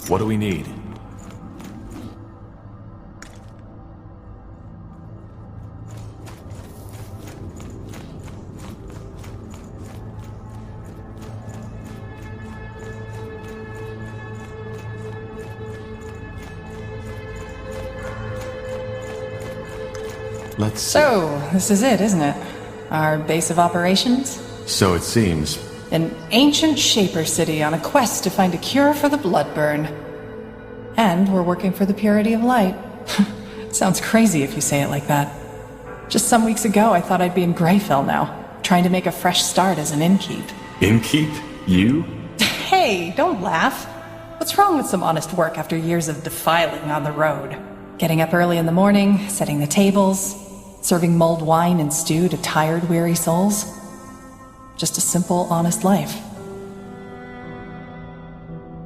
What do we need? Let's see. So, this is it, isn't it? Our base of operations? So it seems. An ancient Shaper city on a quest to find a cure for the bloodburn. And we're working for the purity of light. Sounds crazy if you say it like that. Just some weeks ago, I thought I'd be in Greyfell now, trying to make a fresh start as an innkeep. Innkeep? You? Hey, don't laugh. What's wrong with some honest work after years of defiling on the road? Getting up early in the morning, setting the tables, serving mulled wine and stew to tired, weary souls. Just a simple, honest life.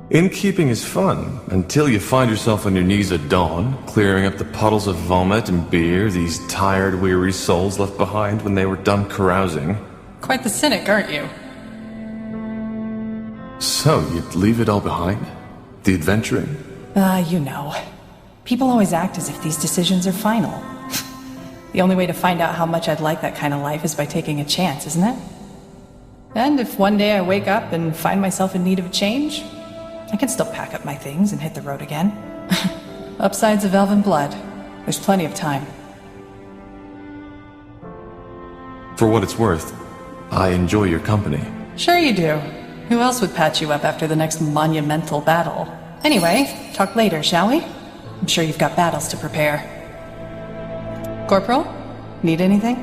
Innkeeping is fun, until you find yourself on your knees at dawn, clearing up the puddles of vomit and beer these tired, weary souls left behind when they were done carousing. Quite the cynic, aren't you? So, you'd leave it all behind? The adventuring? You know. People always act as if these decisions are final. The only way to find out how much I'd like that kind of life is by taking a chance, isn't it? And if one day I wake up and find myself in need of a change, I can still pack up my things and hit the road again. Upsides of Elven blood. There's plenty of time. For what it's worth, I enjoy your company. Sure you do. Who else would patch you up after the next monumental battle? Anyway, talk later, shall we? I'm sure you've got battles to prepare. Corporal? Need anything?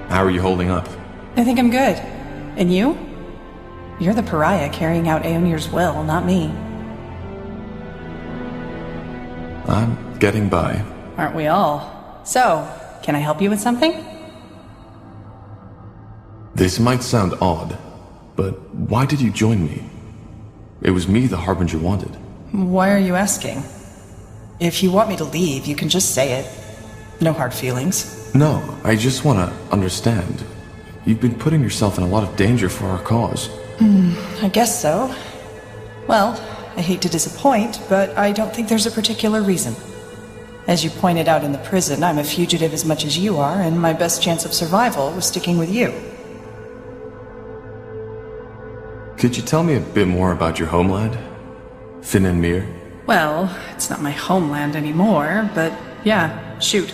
How are you holding up? I think I'm good. And you? You're the pariah carrying out Aeonir's will, not me. I'm getting by. Aren't we all? So, can I help you with something? This might sound odd, but why did you join me? It was me the Harbinger wanted. Why are you asking? If you want me to leave, you can just say it. No hard feelings. No, I just want to understand. You've been putting yourself in a lot of danger for our cause. I guess so. Well, I hate to disappoint, but I don't think there's a particular reason. As you pointed out in the prison, I'm a fugitive as much as you are, and my best chance of survival was sticking with you. Could you tell me a bit more about your homeland? Finn and Mir? Well, it's not my homeland anymore, but yeah, shoot.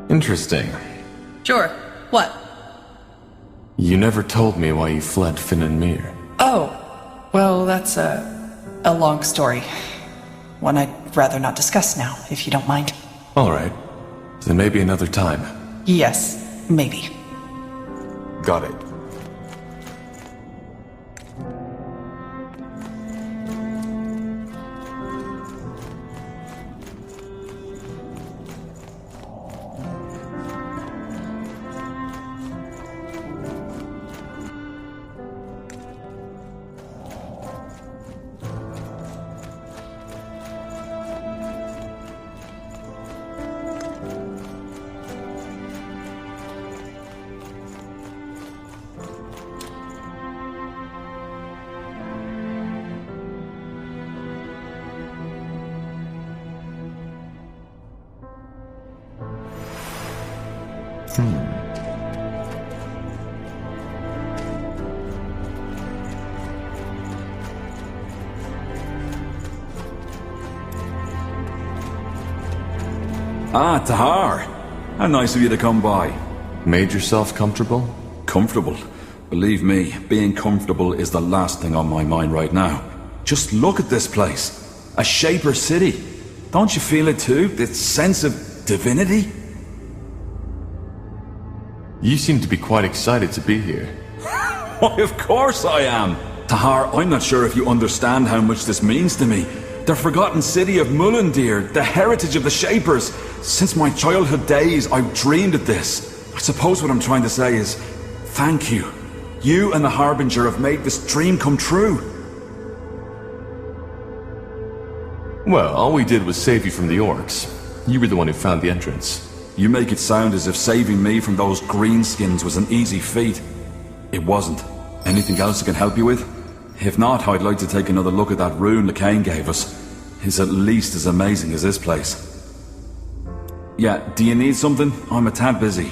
Interesting. Sure. What? You never told me why you fled Finn and Mir. Oh, well, that's a long story. One I'd rather not discuss now, if you don't mind. Alright. Then maybe another time. Yes, maybe. Got it. Ah, Tahar. How nice of you to come by. Made yourself comfortable? Comfortable? Believe me, being comfortable is the last thing on my mind right now. Just look at this place. A Shaper city. Don't you feel it too? This sense of divinity? You seem to be quite excited to be here. Why, of course I am. Tahar, I'm not sure if you understand how much this means to me. The forgotten city of Mullendir, the heritage of the Shapers. Since my childhood days, I've dreamed of this. I suppose what I'm trying to say is, thank you. You and the Harbinger have made this dream come true. Well, all we did was save you from the orcs. You were the one who found the entrance. You make it sound as if saving me from those greenskins was an easy feat. It wasn't. Anything else I can help you with? If not, I'd like to take another look at that rune LeCain gave us. It's at least as amazing as this place. Yeah, do you need something? I'm a tad busy.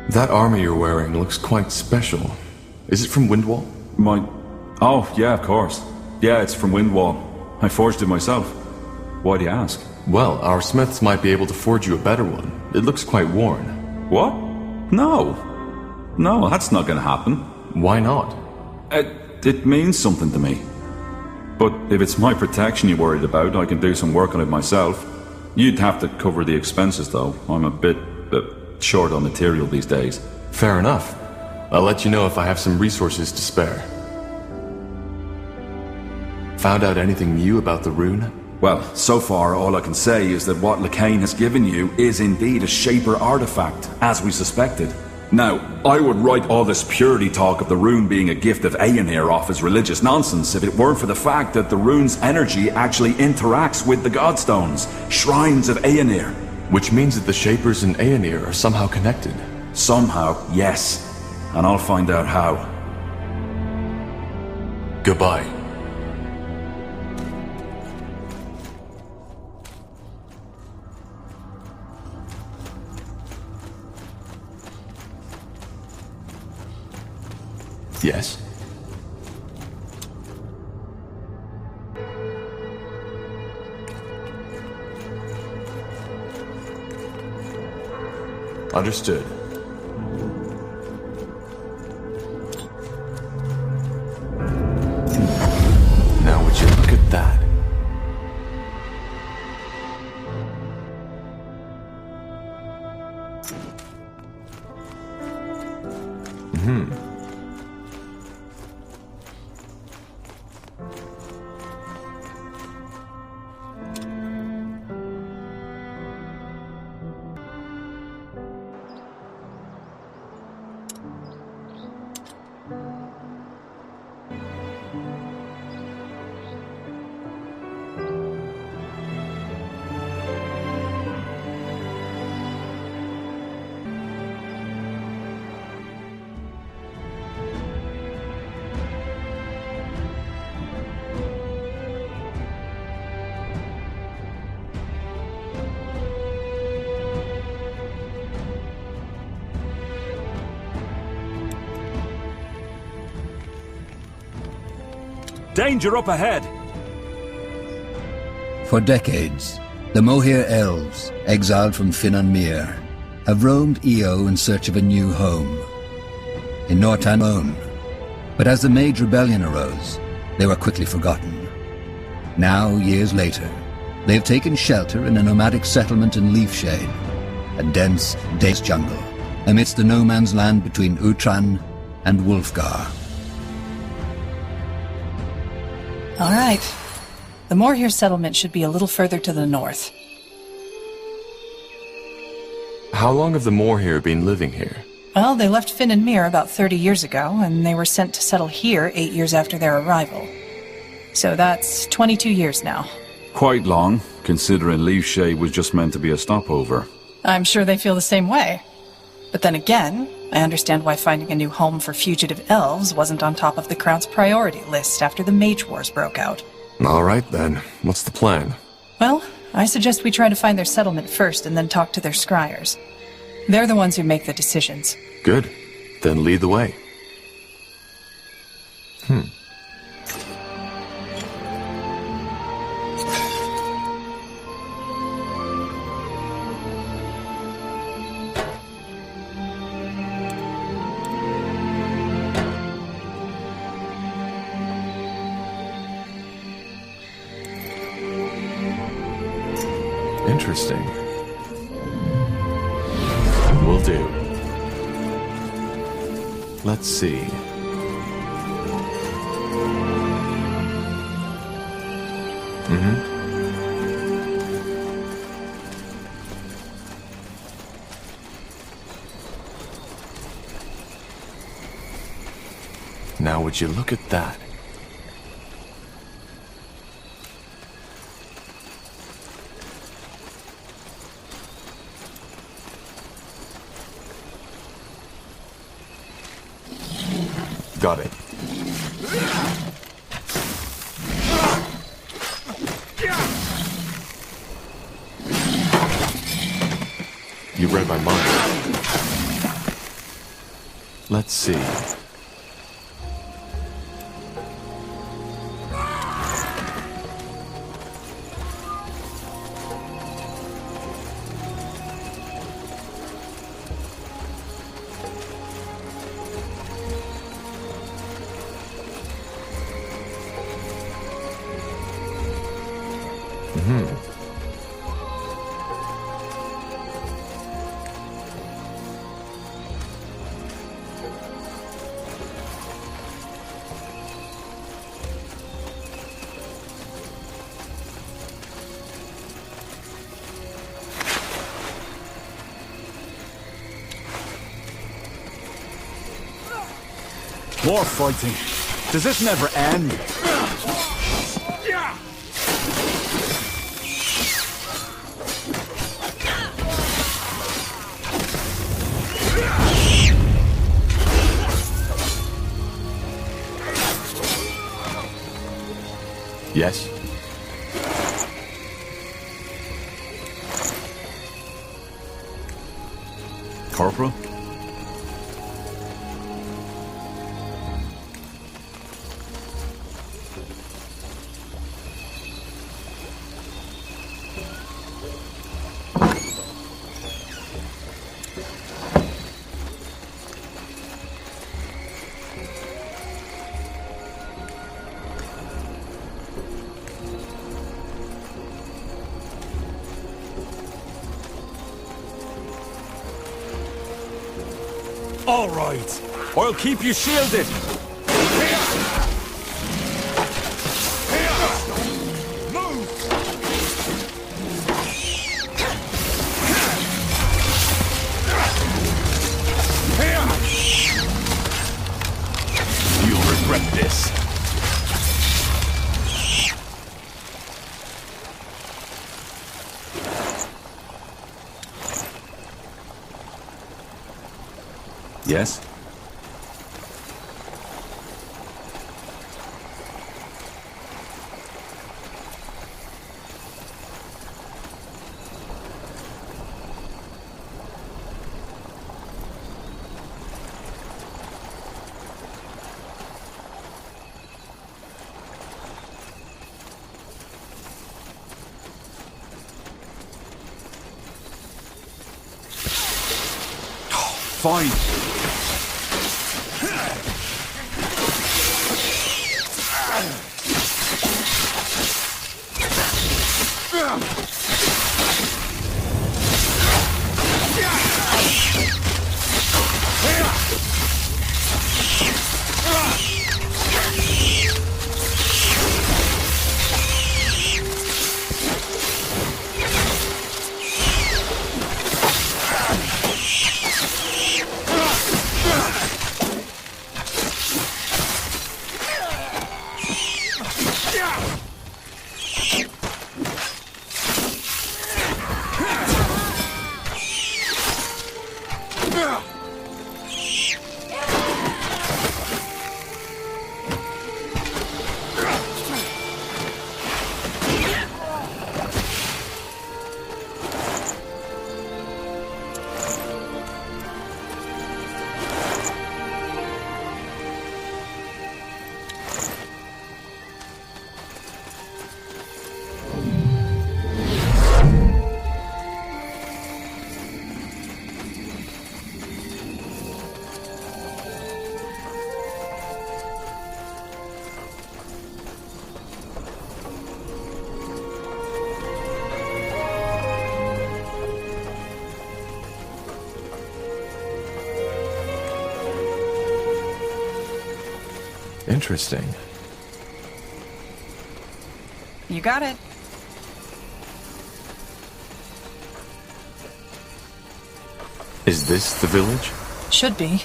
That armor you're wearing looks quite special. Is it from Windwall? Oh, yeah, of course. Yeah, it's from Windwall. I forged it myself. Why do you ask? Well, our smiths might be able to forge you a better one. It looks quite worn. What? No. No, that's not gonna happen. Why not? It means something to me. But if it's my protection you're worried about, I can do some work on it myself. You'd have to cover the expenses, though. I'm a bit short on material these days. Fair enough. I'll let you know if I have some resources to spare. Found out anything new about the rune? Well, so far all I can say is that what LeCain has given you is indeed a Shaper artifact, as we suspected. Now, I would write all this purity talk of the rune being a gift of Aenir off as religious nonsense if it weren't for the fact that the rune's energy actually interacts with the Godstones, shrines of Aenir. Which means that the Shapers and Aenir are somehow connected. Somehow, yes. And I'll find out how. Goodbye. Yes? Understood. Now would you look at that? Danger up ahead! For decades, the Mohir elves, exiled from Finan Mir, have roamed Io in search of a new home. In Nortan alone. But as the Mage Rebellion arose, they were quickly forgotten. Now, years later, they have taken shelter in a nomadic settlement in Leafshade, a dense jungle, amidst the no-man's land between Utran and Wulfgar. All right. The Morhir settlement should be a little further to the north. How long have the Morhir been living here? Well, they left Finan Mir about 30 years ago, and they were sent to settle here 8 years after their arrival. So that's 22 years now. Quite long, considering Leafshade was just meant to be a stopover. I'm sure they feel the same way. But then again, I understand why finding a new home for fugitive elves wasn't on top of the Crown's priority list after the Mage Wars broke out. All right then. What's the plan? Well, I suggest we try to find their settlement first and then talk to their scryers. They're the ones who make the decisions. Good. Then lead the way. Interesting. Will do. Let's see. Now would you look at that? Got it. You read my mind. Let's see. More fighting. Does this never end? Yes? Corporal? All right. I'll keep you shielded. You'll regret this. Yes? Fine. Interesting. You got it. Is this the village? Should be.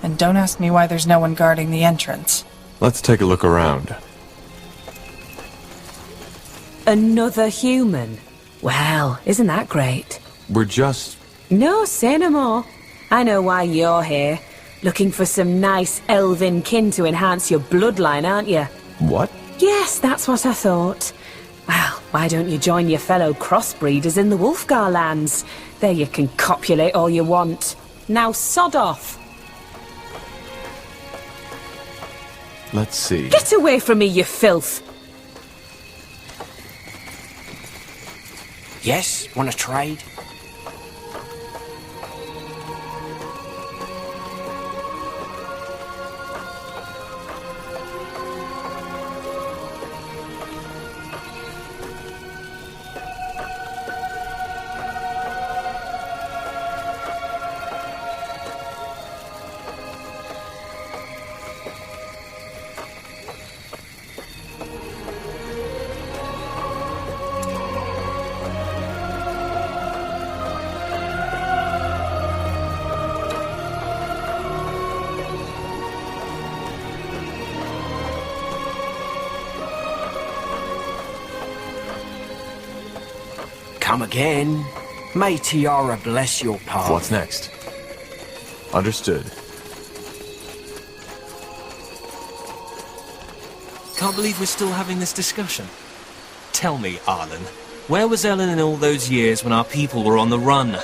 And don't ask me why there's no one guarding the entrance. Let's take a look around. Another human? Wow, isn't that great? We're just... No, say no more. I know why you're here. Looking for some nice elven kin to enhance your bloodline, aren't you? What? Yes, that's what I thought. Well, why don't you join your fellow crossbreeders in the Wolfgar lands? There you can copulate all you want. Now sod off. Let's see. Get away from me, you filth! Yes, wanna trade? Come again. May Tiara bless your path. What's next? Understood. Can't believe we're still having this discussion. Tell me, Arlen, where was Ellen in all those years when our people were on the run?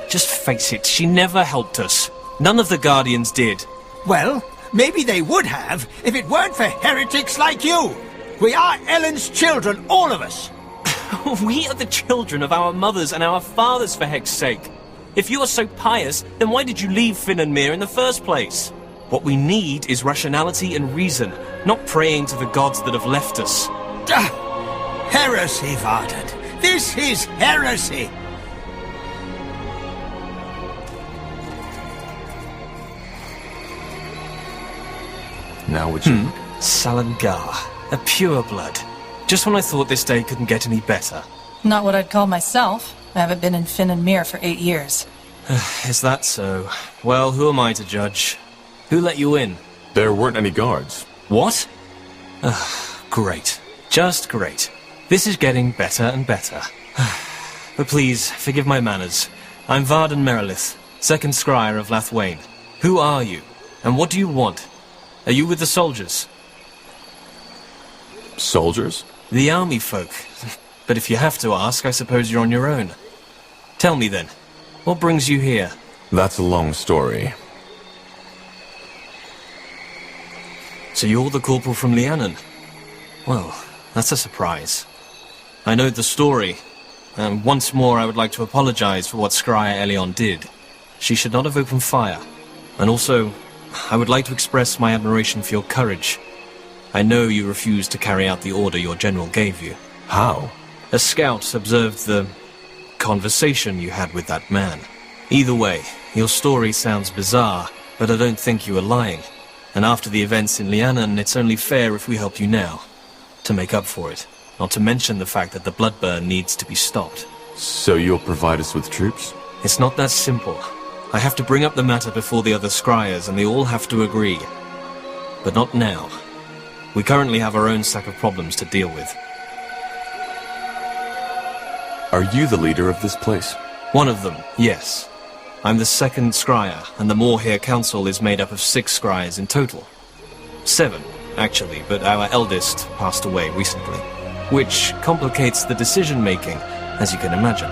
Just face it, she never helped us. None of the Guardians did. Well, maybe they would have if it weren't for heretics like you. We are Ellen's children, all of us. We are the children of our mothers and our fathers, for heck's sake. If you are so pious, then why did you leave Finn and Mir in the first place? What we need is rationality and reason, not praying to the gods that have left us. Heresy, Varden. This is heresy. Now would you... Salangar, a pure blood. Just when I thought this day couldn't get any better. Not what I'd call myself. I haven't been in Finn and Mir for 8 years. Is that so? Well, who am I to judge? Who let you in? There weren't any guards. What? Great. Just great. This is getting better and better. But please, forgive my manners. I'm Varden Merilith, second scryer of Lathwain. Who are you? And what do you want? Are you with the soldiers? Soldiers? The army folk. But if you have to ask, I suppose you're on your own. Tell me then, what brings you here? That's a long story. So you're the corporal from Lianon? Well, that's a surprise. I know the story, and once more I would like to apologize for what Scryer Elion did. She should not have opened fire. And also, I would like to express my admiration for your courage. I know you refused to carry out the order your general gave you. How? A scout observed the conversation you had with that man. Either way, your story sounds bizarre, but I don't think you are lying. And after the events in Lianon, it's only fair if we help you now. To make up for it. Not to mention the fact that the bloodburn needs to be stopped. So you'll provide us with troops? It's not that simple. I have to bring up the matter before the other scryers, and they all have to agree. But not now. We currently have our own sack of problems to deal with. Are you the leader of this place? One of them, yes. I'm the second scryer, and the Moorhere Council is made up of 6 scryers in total. 7, actually, but our eldest passed away recently. Which complicates the decision-making, as you can imagine.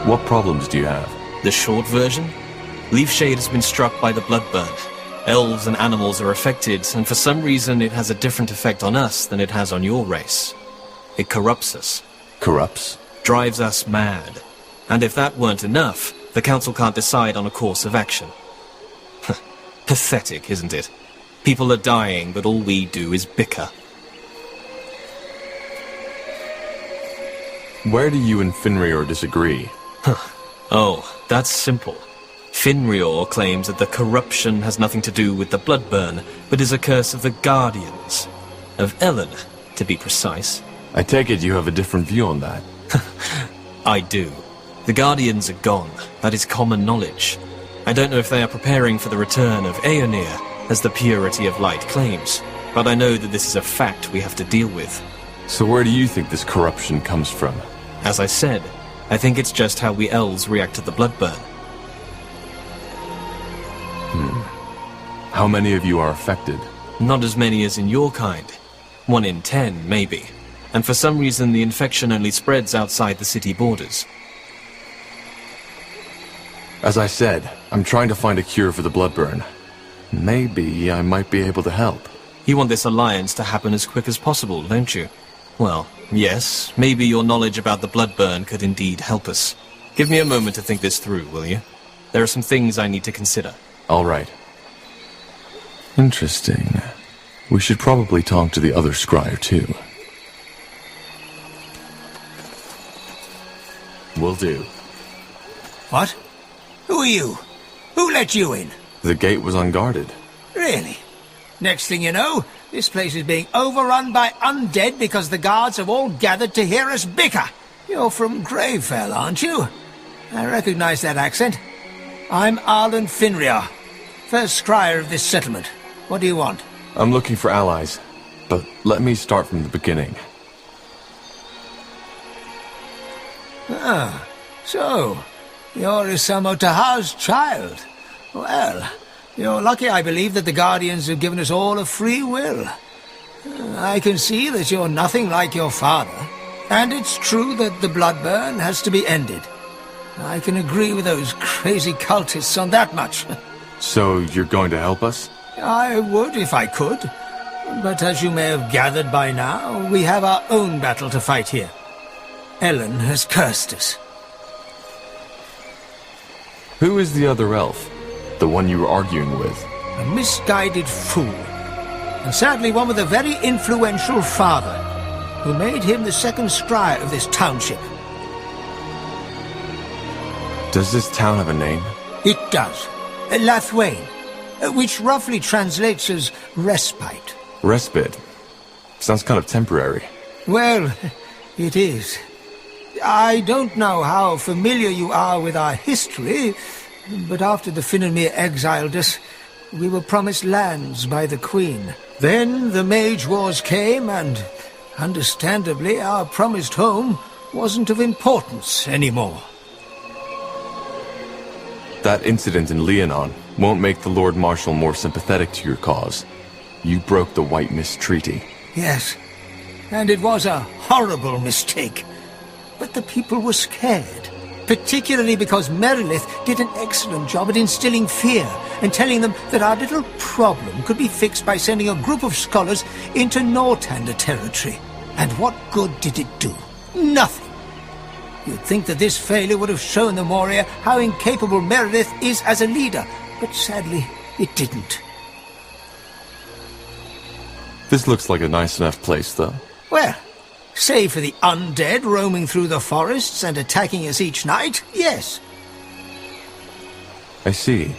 What problems do you have? The short version? Leafshade has been struck by the bloodburn. Elves and animals are affected, and for some reason it has a different effect on us than it has on your race. It corrupts us. Corrupts? Drives us mad. And if that weren't enough, the Council can't decide on a course of action. Pathetic, isn't it? People are dying, but all we do is bicker. Where do you and Finrior disagree? Oh, that's simple. Finrior claims that the corruption has nothing to do with the bloodburn, but is a curse of the Guardians. Of Ellen, to be precise. I take it you have a different view on that. I do. The Guardians are gone. That is common knowledge. I don't know if they are preparing for the return of Aeonir, as the purity of light claims. But I know that this is a fact we have to deal with. So where do you think this corruption comes from? As I said, I think it's just how we elves react to the bloodburn. How many of you are affected? Not as many as in your kind. 1 in 10, maybe. And for some reason the infection only spreads outside the city borders. As I said, I'm trying to find a cure for the bloodburn. Maybe I might be able to help. You want this alliance to happen as quick as possible, don't you? Well, yes, maybe your knowledge about the bloodburn could indeed help us. Give me a moment to think this through, will you? There are some things I need to consider. All right. Interesting. We should probably talk to the other scryer, too. Will do. What? Who are you? Who let you in? The gate was unguarded. Really? Next thing you know, this place is being overrun by undead because the guards have all gathered to hear us bicker. You're from Gravefell, aren't you? I recognize that accent. I'm Arlen Finriar, first scryer of this settlement. What do you want? I'm looking for allies, but let me start from the beginning. Ah, so, you're Isamo Tahar's child. Well, you're lucky, I believe, that the Guardians have given us all a free will. I can see that you're nothing like your father, and it's true that the bloodburn has to be ended. I can agree with those crazy cultists on that much. So, you're going to help us? I would if I could, but as you may have gathered by now, we have our own battle to fight here. Ellen has cursed us. Who is the other elf? The one you were arguing with? A misguided fool. And sadly one with a very influential father, who made him the second scryer of this township. Does this town have a name? It does. Lathwain, which roughly translates as respite. Respite? Sounds kind of temporary. Well, it is. I don't know how familiar you are with our history, but after the Finnenmere exiled us, we were promised lands by the Queen. Then the Mage Wars came, and, understandably, our promised home wasn't of importance anymore. That incident in Leonon won't make the Lord Marshal more sympathetic to your cause. You broke the White Mist Treaty. Yes, and it was a horrible mistake. But the people were scared, particularly because Merilith did an excellent job at instilling fear and telling them that our little problem could be fixed by sending a group of scholars into Northander territory. And what good did it do? Nothing. You'd think that this failure would have shown the Moria how incapable Merilith is as a leader, but sadly, it didn't. This looks like a nice enough place, though. Well, save for the undead roaming through the forests and attacking us each night, yes. I see.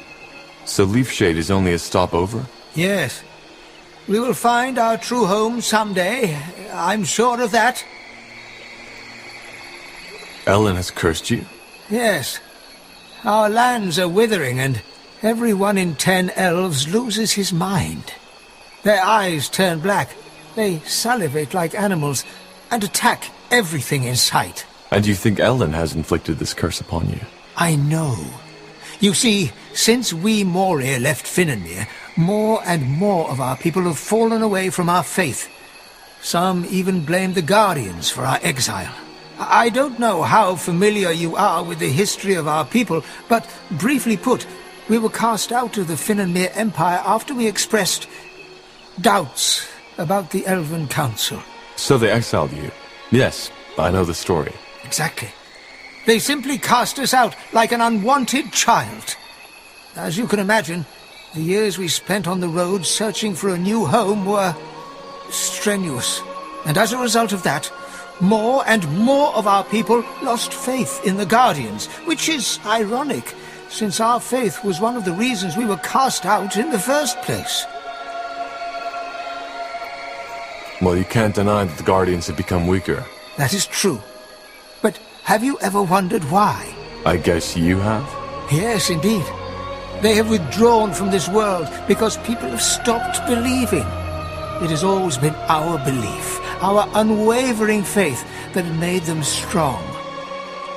So Leafshade is only a stopover? Yes. We will find our true home someday. I'm sure of that. Ellen has cursed you? Yes. Our lands are withering, and every 1 in 10 elves loses his mind. Their eyes turn black. They salivate like animals and attack everything in sight. And you think Ellen has inflicted this curse upon you? I know. You see, since we Moria left Finnenmere, more and more of our people have fallen away from our faith. Some even blame the Guardians for our exile. I don't know how familiar you are with the history of our people, but briefly put, we were cast out of the Finnenmere Empire after we expressed doubts about the Elven Council. So they exiled you? Yes, I know the story. Exactly. They simply cast us out like an unwanted child. As you can imagine, the years we spent on the road searching for a new home were strenuous. And as a result of that, more and more of our people lost faith in the Guardians, which is ironic, since our faith was one of the reasons we were cast out in the first place. Well, you can't deny that the Guardians have become weaker. That is true. But have you ever wondered why? I guess you have? Yes, indeed. They have withdrawn from this world because people have stopped believing. It has always been our belief, our unwavering faith, that had made them strong.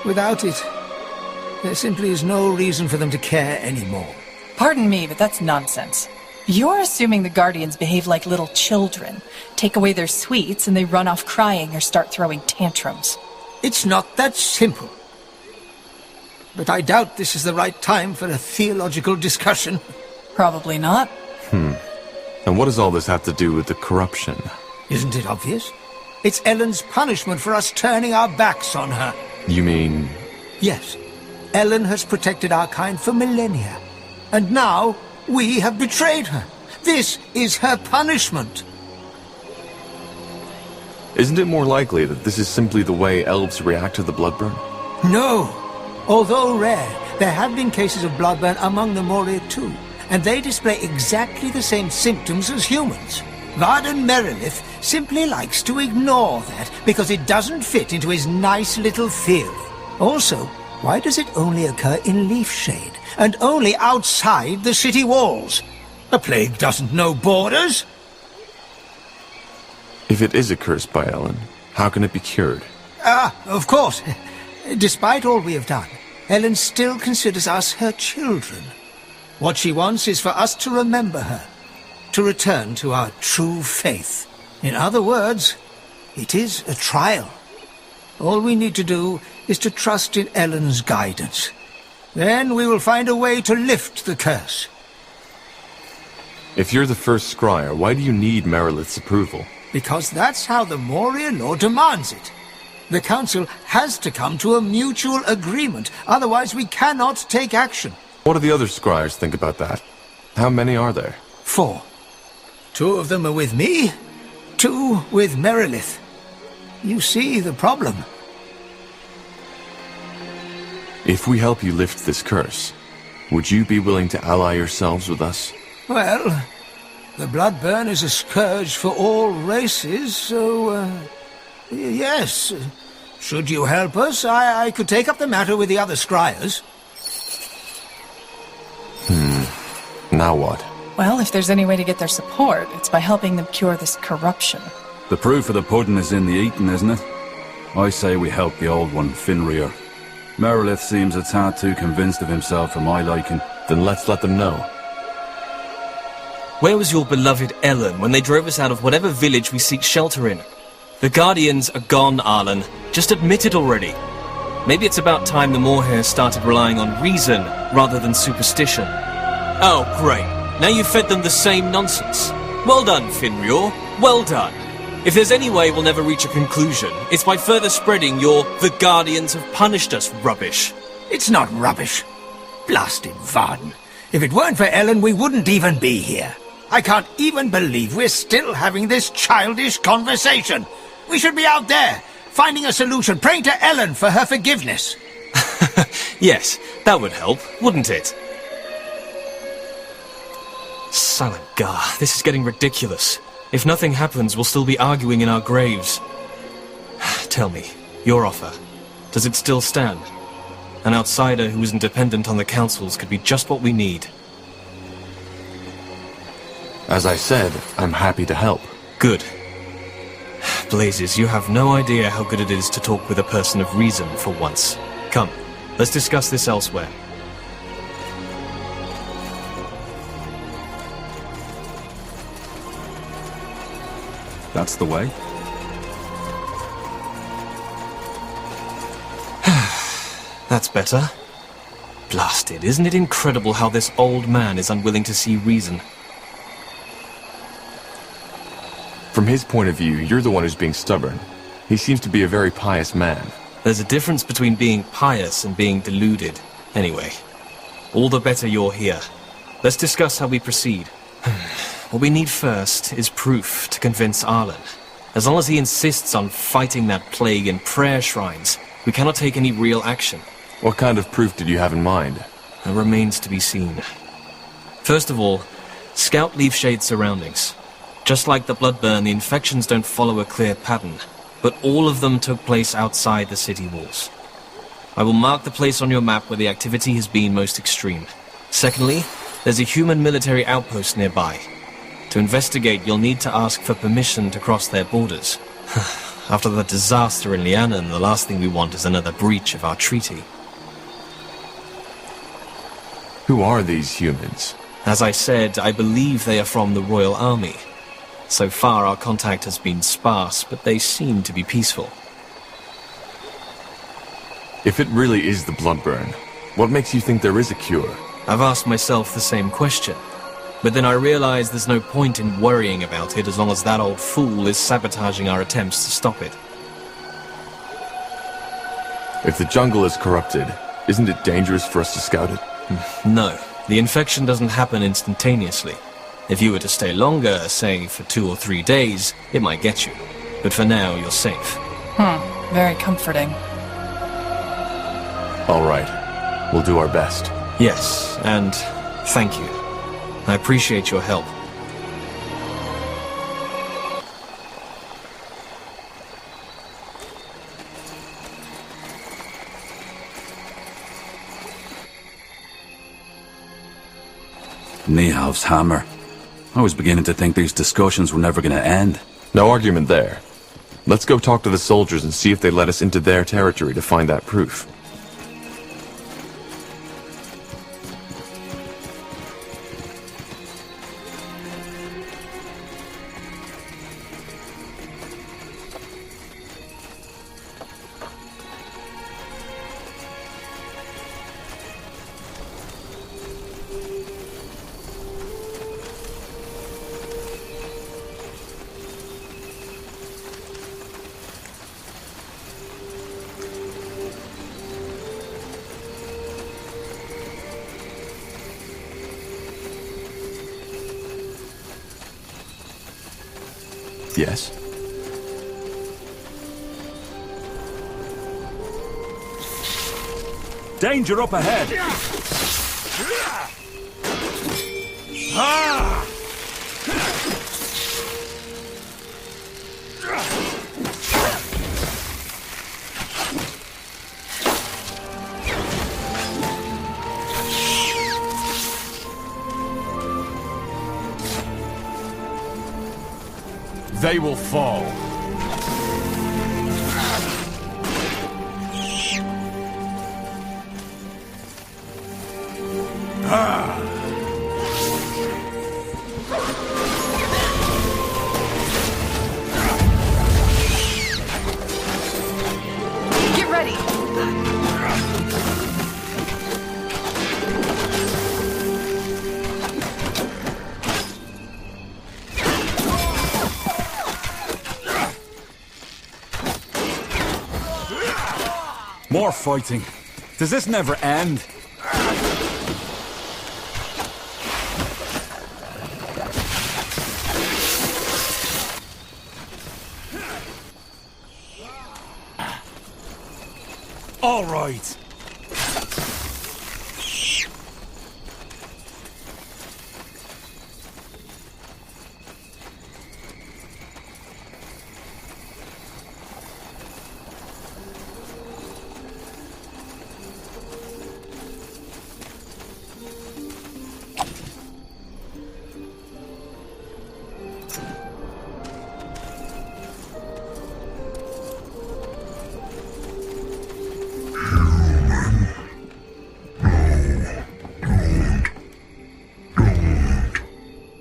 Without it, there simply is no reason for them to care anymore. Pardon me, but that's nonsense. You're assuming the Guardians behave like little children, take away their sweets, and they run off crying or start throwing tantrums. It's not that simple. But I doubt this is the right time for a theological discussion. Probably not. And what does all this have to do with the corruption? Isn't it obvious? It's Ellen's punishment for us turning our backs on her. You mean... Yes. Ellen has protected our kind for millennia. And now, we have betrayed her. This is her punishment. Isn't it more likely that this is simply the way elves react to the bloodburn? No. Although rare, there have been cases of bloodburn among the Moria too. And they display exactly the same symptoms as humans. Varden Merilith simply likes to ignore that because it doesn't fit into his nice little theory. Also, why does it only occur in Leafshade, and only outside the city walls? A plague doesn't know borders. If it is a curse by Ellen, how can it be cured? Of course. Despite all we have done, Ellen still considers us her children. What she wants is for us to remember her, to return to our true faith. In other words, it is a trial. All we need to do is to trust in Ellen's guidance. Then we will find a way to lift the curse. If you're the first scryer, why do you need Merilith's approval? Because that's how the Moria law demands it. The Council has to come to a mutual agreement, otherwise we cannot take action. What do the other scryers think about that? How many are there? 4. 2 of them are with me, 2 with Merilith. You see the problem. If we help you lift this curse, would you be willing to ally yourselves with us? Well, the bloodburn is a scourge for all races, so, yes. Should you help us, I could take up the matter with the other scryers. Now what? Well, if there's any way to get their support, it's by helping them cure this corruption. The proof of the pudding is in the eating, isn't it? I say we help the old one, Finrir. Merilith seems a tad too convinced of himself for my liking. Then let's let them know. Where was your beloved Ellen when they drove us out of whatever village we seek shelter in? The Guardians are gone, Arlen. Just admit it already. Maybe it's about time the Moorhair started relying on reason rather than superstition. Oh, great. Now you've fed them the same nonsense. Well done, Finrir. Well done. If there's any way we'll never reach a conclusion, it's by further spreading your "the Guardians have punished us" rubbish. It's not rubbish. Blasted Varden. If it weren't for Ellen, we wouldn't even be here. I can't even believe we're still having this childish conversation. We should be out there, finding a solution, praying to Ellen for her forgiveness. Yes, that would help, wouldn't it? Salangar, this is getting ridiculous. If nothing happens, we'll still be arguing in our graves. Tell me, your offer, does it still stand? An outsider who isn't dependent on the councils could be just what we need. As I said, I'm happy to help. Good. Blazes, you have no idea how good it is to talk with a person of reason for once. Come, let's discuss this elsewhere. That's the way. That's better. Blasted, isn't it incredible how this old man is unwilling to see reason? From his point of view, you're the one who's being stubborn. He seems to be a very pious man. There's a difference between being pious and being deluded. Anyway, all the better you're here. Let's discuss how we proceed. What we need first is proof to convince Arlen. As long as he insists on fighting that plague in prayer shrines, we cannot take any real action. What kind of proof did you have in mind? It remains to be seen. First of all, scout Leafshade's surroundings. Just like the bloodburn, the infections don't follow a clear pattern, but all of them took place outside the city walls. I will mark the place on your map where the activity has been most extreme. Secondly, there's a human military outpost nearby. To investigate, you'll need to ask for permission to cross their borders. After the disaster in Lianan, the last thing we want is another breach of our treaty. Who are these humans? As I said, I believe they are from the Royal Army. So far, our contact has been sparse, but they seem to be peaceful. If it really is the Bloodburn, what makes you think there is a cure? I've asked myself the same question. But then I realize there's no point in worrying about it as long as that old fool is sabotaging our attempts to stop it. If the jungle is corrupted, isn't it dangerous for us to scout it? No, the infection doesn't happen instantaneously. If you were to stay longer, say for 2 or 3 days, it might get you. But for now, you're safe. Very comforting. All right. We'll do our best. Yes, and thank you. I appreciate your help. Nihav's hammer. I was beginning to think these discussions were never going to end. No argument there. Let's go talk to the soldiers and see if they let us into their territory to find that proof. Yes? Danger up ahead! They will fall. Get ready! More fighting. Does this never end? All right.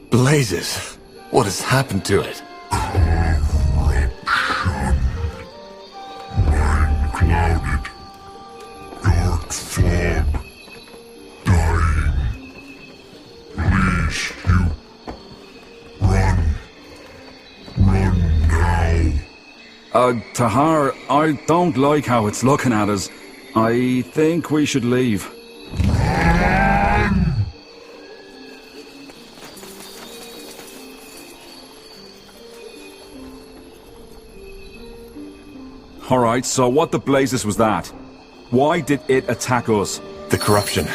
Blazes! What has happened to it? Mind-clouded. Dark fog. Dying. Please, you. Run. Run now. Tahar, I don't like how it's looking at us. I think we should leave. Alright, so what the blazes was that? Why did it attack us? The corruption.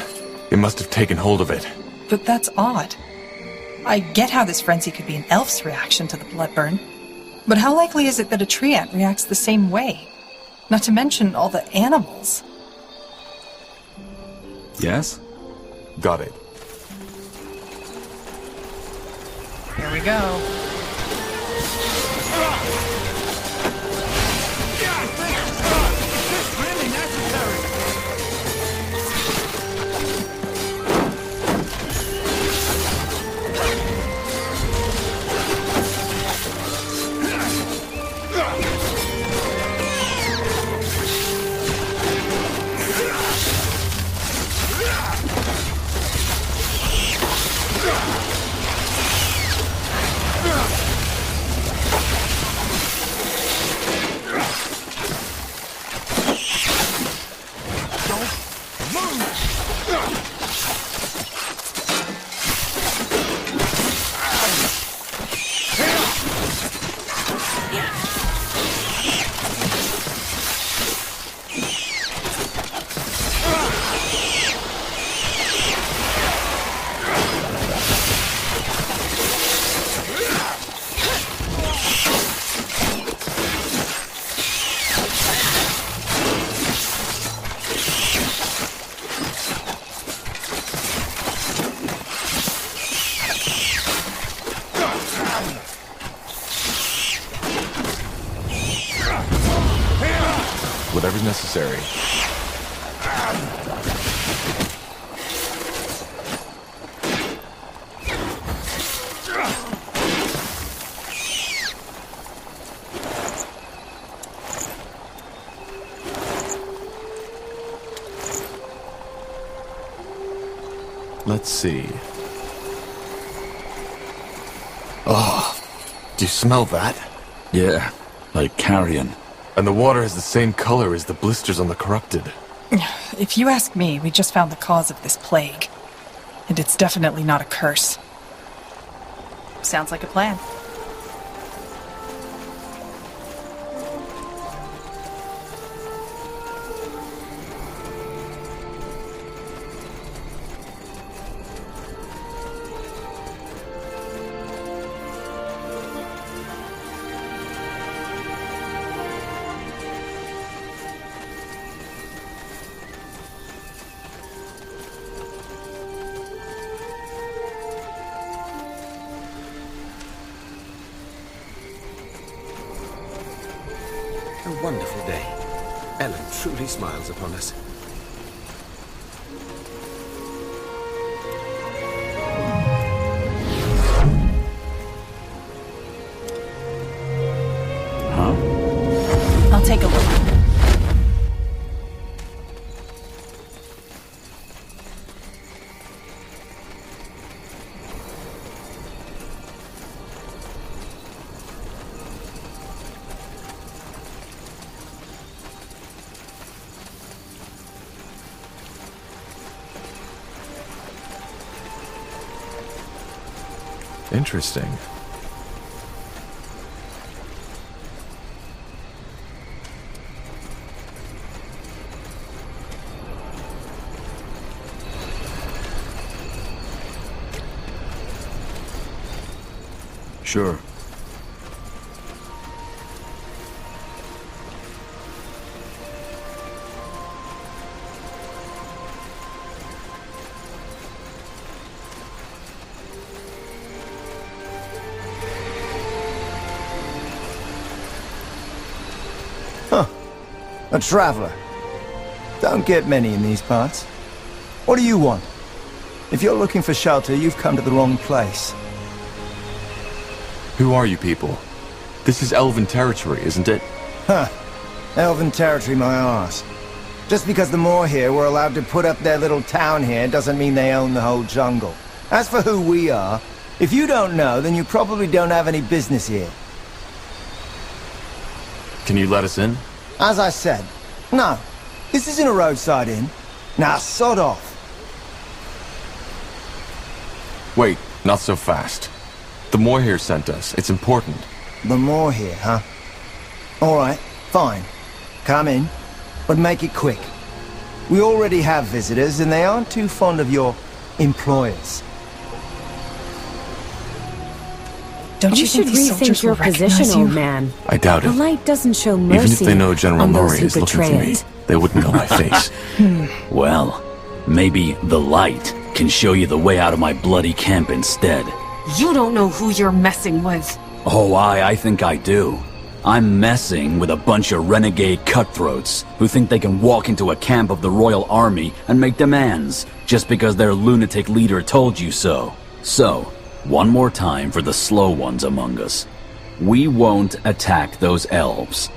It must have taken hold of it. But that's odd. I get how this frenzy could be an elf's reaction to the Bloodburn. But how likely is it that a treant reacts the same way? Not to mention all the animals. Yes? Got it. Here we go. Whatever's necessary. Let's see. Oh, do you smell that? Yeah, like carrion. And the water has the same color as the blisters on the corrupted. If you ask me, we just found the cause of this plague. And it's definitely not a curse. Sounds like a plan. A wonderful day. Ellen truly smiles upon us. Huh? I'll take a look. Interesting. Sure. A traveler. Don't get many in these parts. What do you want? If you're looking for shelter, you've come to the wrong place. Who are you people? This is Elven territory, isn't it? Huh. Elven territory, my arse. Just because the Moor here were allowed to put up their little town here doesn't mean they own the whole jungle. As for who we are, if you don't know, then you probably don't have any business here. Can you let us in? As I said, no. This isn't a roadside inn. Now, sod off. Wait, not so fast. The Moor here sent us. It's important. The Moor here, huh? Alright, fine. Come in, but make it quick. We already have visitors, and they aren't too fond of your employers. Don't you think should these rethink soldiers your will recognize position, you? old man. I doubt it. The light doesn't show mercy. Even if they know General on those Nori who is looking for betray me, it. they wouldn't know my face. Well, maybe the light can show you the way out of my bloody camp instead. You don't know who you're messing with. Oh, I think I do. I'm messing with a bunch of renegade cutthroats who think they can walk into a camp of the Royal Army and make demands just because their lunatic leader told you so. So, one more time for the slow ones among us. We won't attack those elves.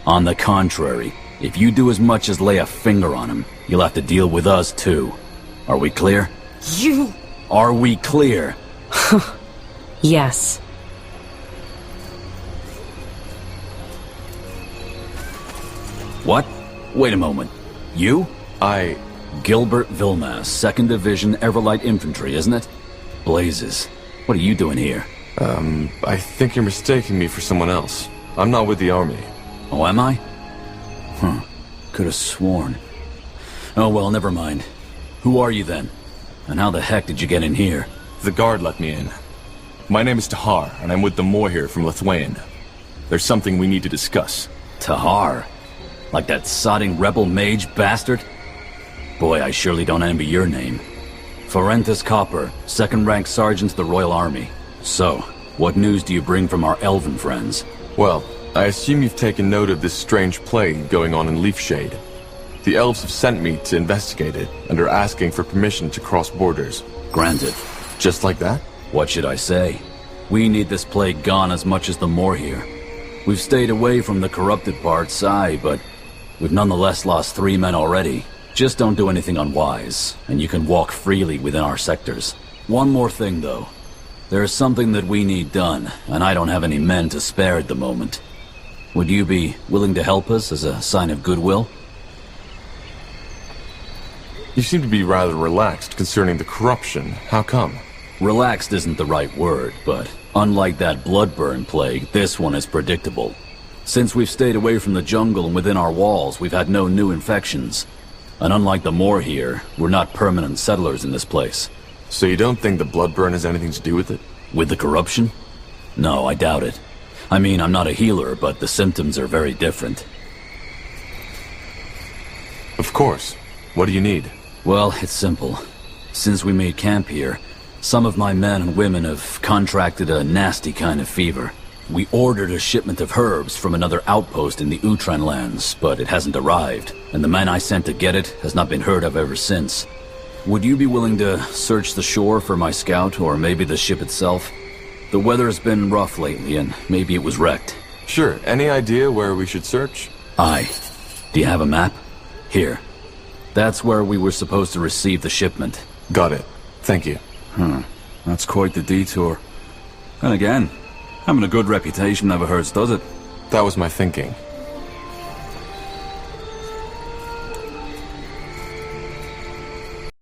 On the contrary, if you do as much as lay a finger on them, you'll have to deal with us too. Are we clear? You... Are we clear? Yes. What? Wait a moment. You? Gilbert Vilmas, 2nd Division Everlight Infantry, isn't it? Blazes. What are you doing here? I think you're mistaking me for someone else. I'm not with the army. Oh, am I? Could have sworn. Oh well, never mind. Who are you then? And how the heck did you get in here? The guard let me in. My name is Tahar, and I'm with the Moor here from Lithuania. There's something we need to discuss. Tahar? Like that sodding rebel mage bastard? Boy, I surely don't envy your name. Forenthus Copper, 2nd rank sergeant to the Royal Army. So, what news do you bring from our Elven friends? Well, I assume you've taken note of this strange plague going on in Leafshade. The elves have sent me to investigate it, and are asking for permission to cross borders. Granted. Just like that? What should I say? We need this plague gone as much as the Moor here. We've stayed away from the corrupted parts, aye, but we've nonetheless lost 3 men already. Just don't do anything unwise, and you can walk freely within our sectors. One more thing, though. There is something that we need done, and I don't have any men to spare at the moment. Would you be willing to help us as a sign of goodwill? You seem to be rather relaxed concerning the corruption. How come? Relaxed isn't the right word, but unlike that bloodburn plague, this one is predictable. Since we've stayed away from the jungle and within our walls, we've had no new infections. And unlike the Moor here, we're not permanent settlers in this place. So you don't think the bloodburn has anything to do with it? With the corruption? No, I doubt it. I mean, I'm not a healer, but the symptoms are very different. Of course. What do you need? Well, it's simple. Since we made camp here, some of my men and women have contracted a nasty kind of fever. We ordered a shipment of herbs from another outpost in the Utran lands, but it hasn't arrived, and the man I sent to get it has not been heard of ever since. Would you be willing to search the shore for my scout, or maybe the ship itself? The weather's been rough lately, and maybe it was wrecked. Sure. Any idea where we should search? Aye. Do you have a map? Here. That's where we were supposed to receive the shipment. Got it. Thank you. That's quite the detour. And again, having a good reputation never hurts, does it? That was my thinking.